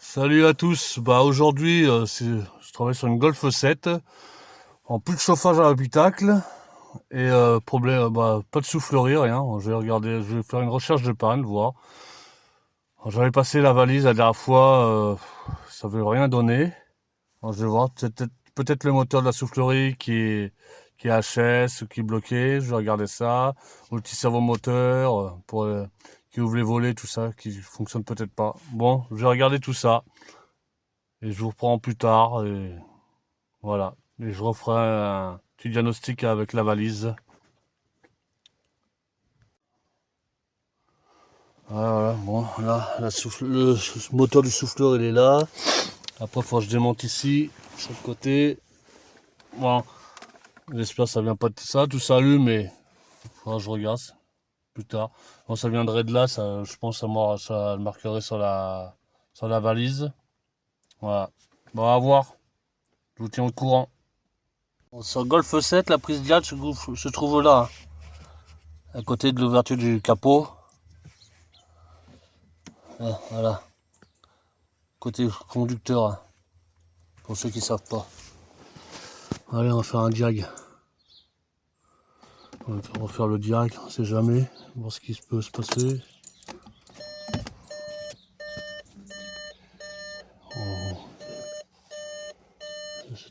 Salut à tous. Aujourd'hui, je travaille sur une Golf 7 en plus de chauffage à l'habitacle et problème, pas de soufflerie, rien. Je vais regarder, je vais faire une recherche de panne, voir. Alors, j'avais passé la valise la dernière fois, ça veut rien donner. Alors, je vais voir, peut-être le moteur de la soufflerie qui est HS ou qui est bloqué. Je vais regarder ça. Ou le petit servomoteur qui ouvre les volets, tout ça, qui fonctionne peut-être pas. Bon, je vais regarder tout ça. Et je vous reprends plus tard. Et voilà. Et je referai un petit diagnostic avec la valise. Voilà, bon, là, le moteur du souffleur, il est là. Après, il faut que je démonte ici, sur le côté. Bon, j'espère que ça vient pas de ça. Tout s'allume, mais il faudra que je regarde plus tard. Bon, ça viendrait de là, ça, je pense que ça le marquerait sur la valise. Voilà. Bon, à voir. Je vous tiens au courant. Bon, sur Golf 7, la prise dial se trouve là, à côté de l'ouverture du capot. Ah, voilà, côté conducteur, hein, pour ceux qui savent pas. Allez, on va faire un diag. On va refaire le diag, on sait jamais, voir ce qui peut se passer. Oh,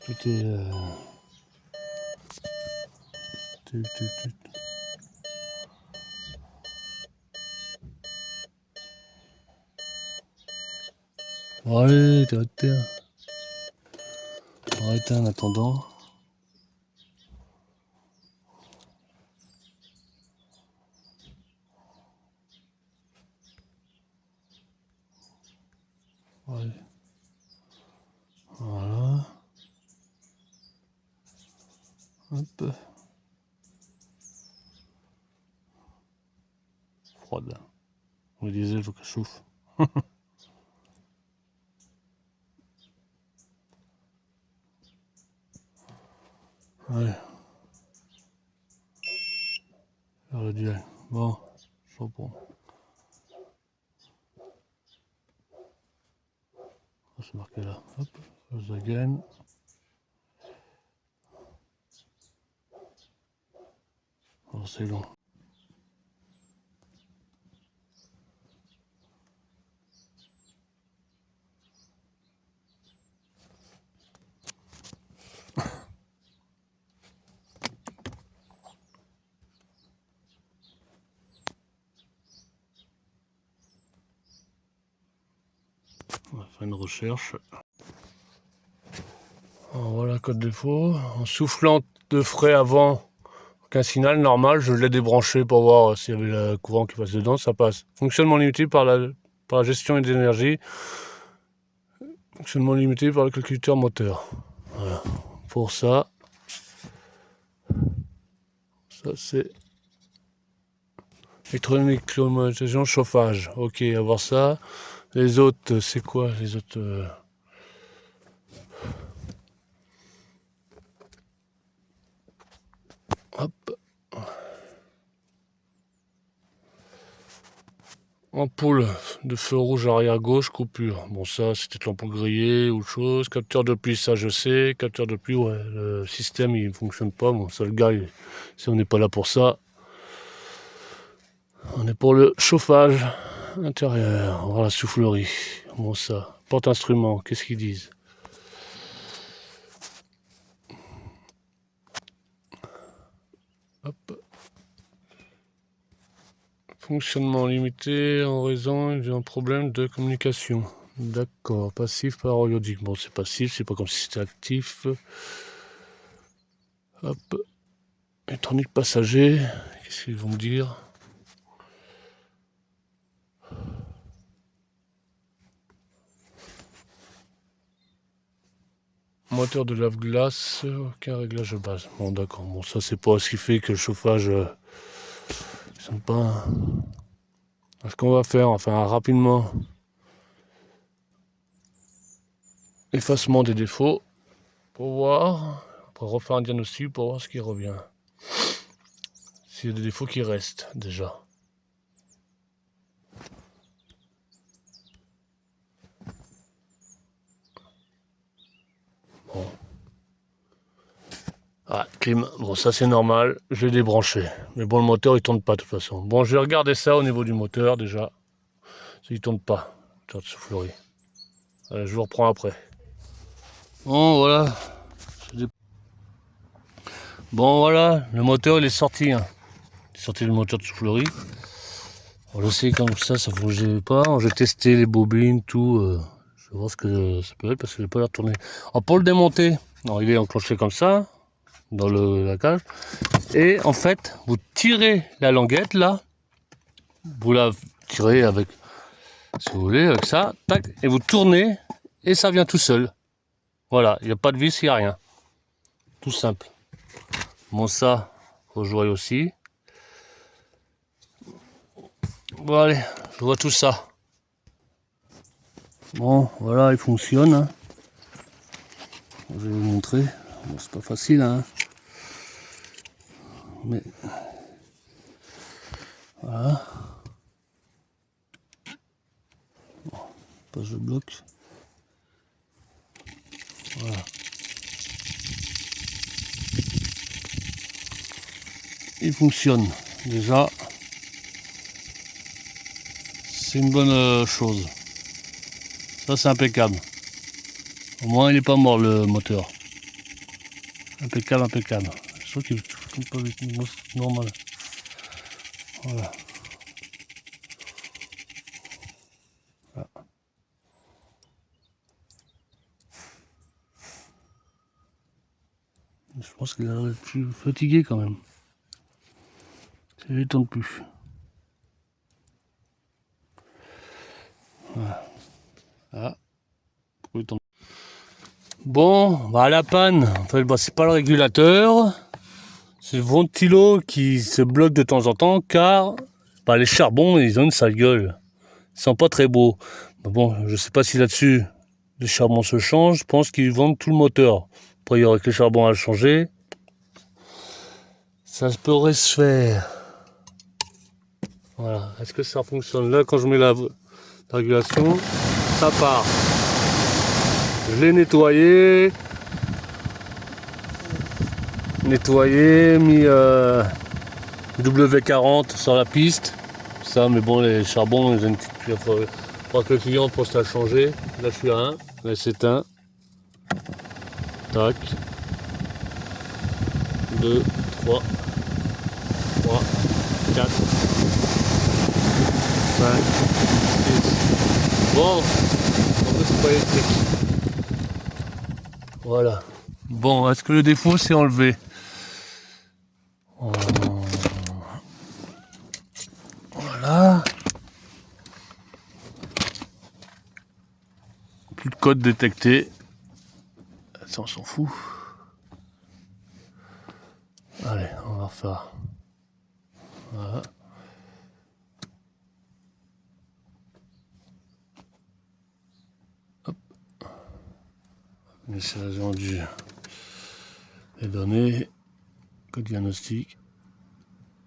tout est... tut, tut, tut. Ouais, arrêtez en attendant. Ouais. Voilà. Hop. Froide. On me disait, il faut qu'elle chauffe. Allez, faire le diag. Bon, je reprends. C'est marqué là. Hop, first again. Oh, c'est long. On va faire une recherche. Alors, voilà, code défaut. En soufflant de frais avant qu'un signal normal, je l'ai débranché pour voir s'il y avait le courant qui passe dedans, ça passe. Fonctionnement limité par la gestion d'énergie. Fonctionnement limité par le calculateur moteur. Voilà. Pour ça c'est électronique, climatisation, chauffage. Ok, à voir ça. Les autres, c'est quoi les autres Hop. Ampoule de feu rouge arrière gauche, coupure. Bon, ça, c'était l'ampoule grillée ou autre chose. Capteur de pluie, ça, je sais. Capteur de pluie, ouais, le système, il ne fonctionne pas. Bon, ça, le gars, si on n'est pas là pour ça, on est pour le chauffage intérieur. Voilà, soufflerie. Bon, ça. Porte-instrument, qu'est-ce qu'ils disent? Hop. Fonctionnement limité en raison d'un problème de communication. D'accord, passif périodique. Bon, c'est passif, c'est pas comme si c'était actif. Hop. Électronique passager, qu'est-ce qu'ils vont me dire? Moteur de lave-glace, aucun réglage de base. Bon, d'accord, bon, ça c'est pas ce qui fait que le chauffage. Ils pas. Ce qu'on va faire, enfin rapidement, effacement des défauts pour voir, pour refaire un diagnostic pour voir ce qui revient. S'il y a des défauts qui restent déjà. Bon. Ah, clim, bon ça c'est normal, je l'ai débranché. Mais bon, le moteur il tourne pas de toute façon. Bon, je vais regarder ça au niveau du moteur déjà. Il tourne pas, moteur de soufflerie. Allez, je vous reprends après. Bon voilà. Bon voilà, le moteur il est sorti. Hein. Il est sorti le moteur de soufflerie. On le sait comme ça ne bougeait pas. J'ai testé les bobines, tout. Je vais voir ce que ça peut être parce que j'ai pas l'air de tourner. Alors pour le démonter, alors, il est enclenché comme ça, dans la cage. Et en fait, vous tirez la languette là. Vous la tirez avec, si vous voulez, avec ça, tac, et vous tournez et ça vient tout seul. Voilà, il n'y a pas de vis, il n'y a rien. Tout simple. Bon, ça, faut jouer aussi. Bon, allez, je vois tout ça. Bon, voilà, il fonctionne. Hein. Je vais vous montrer. Bon, c'est pas facile, hein. Mais voilà. Bon, passe le bloc. Voilà. Il fonctionne déjà. C'est une bonne chose. Ça c'est impeccable. Au moins il n'est pas mort le moteur. Impeccable, impeccable. Je trouve qu'il ne pas avec une mousse normale. Voilà. Voilà. Je pense qu'il a l'air plus fatigué quand même. Il ne tourne plus. Voilà. Ah. Pourquoi il tourne? Bon, bah à la panne, en fait, bah, c'est pas le régulateur, c'est le ventilo qui se bloque de temps en temps car bah, les charbons ils ont une sale gueule. Ils sont pas très beaux. Mais bon, je sais pas si là-dessus les charbons se changent, je pense qu'ils vendent tout le moteur. Après, il y aurait que les charbons à changer. Ça pourrait se faire. Voilà, est-ce que ça fonctionne? Là, quand je mets la régulation, ça part. Je l'ai nettoyé, mis W40 sur la piste. Ça, mais bon, les charbons, ils ont une petite. Il faudra que le client pense à changer. Là, je suis à 1, là, c'est un. Tac. 2, 3, 3, 4, 5, 6. Bon, en fait, c'est pas électrique. Voilà. Bon, est-ce que le défaut c'est enlevé? Voilà. Plus de code détecté. Ça, on s'en fout. Allez, on va refaire. Voilà. Hop. Message rendu. Les données. Code diagnostic.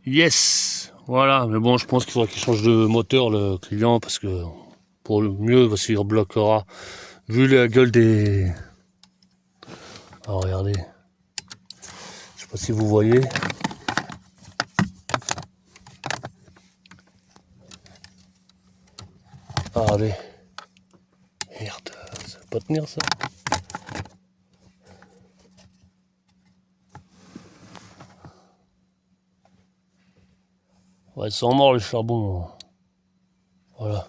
Yes! Voilà, mais bon, je pense qu'il faudra qu'il change de moteur le client parce que pour le mieux, parce qu'il rebloquera. Vu la gueule des. Alors regardez. Je sais pas si vous voyez. Ah, regardez. Merde, ça va pas tenir ça. Ouais, ils sont morts les charbons. Voilà.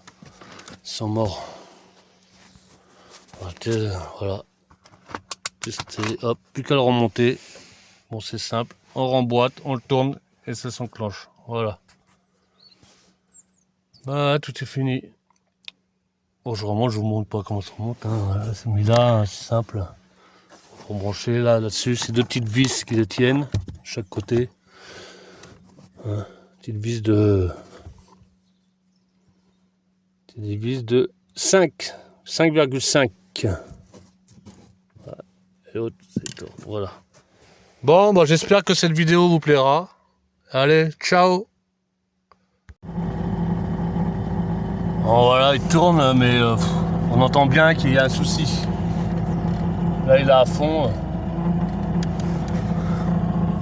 Ils sont morts. Voilà. Tester. Hop, plus qu'à le remonter. Bon, c'est simple. On remboîte, on le tourne et ça s'enclenche. Voilà. Bah, tout est fini. Bon, je remonte, je vous montre pas comment ça remonte. Hein. Voilà, c'est mis là, c'est simple. Faut brancher là-dessus. C'est deux petites vis qui le tiennent, chaque côté. Hein. Petite vis de. C'est des vis de 5. 5,5. Et l'autre, c'est tout. Voilà. Bon, bah, j'espère que cette vidéo vous plaira. Allez, ciao. Bon, voilà, il tourne, mais on entend bien qu'il y a un souci. Là il est à fond.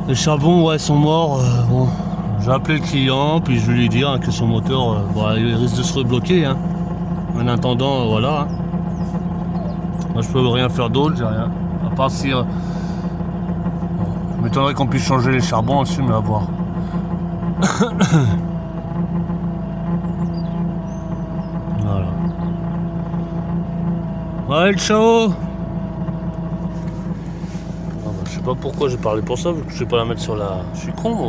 Les charbons ouais sont morts. Bon. J'ai appelé le client, puis je lui ai dit hein, que son moteur il risque de se rebloquer. Hein. En attendant, voilà. Hein. Moi je peux rien faire d'autre, j'ai rien. À part si. Je m'étonnerais qu'on puisse changer les charbons aussi, mais à voir. Voilà. Ouais, ciao. Je sais pas pourquoi j'ai parlé pour ça, vu que je vais pas la mettre sur la. Je suis con moi.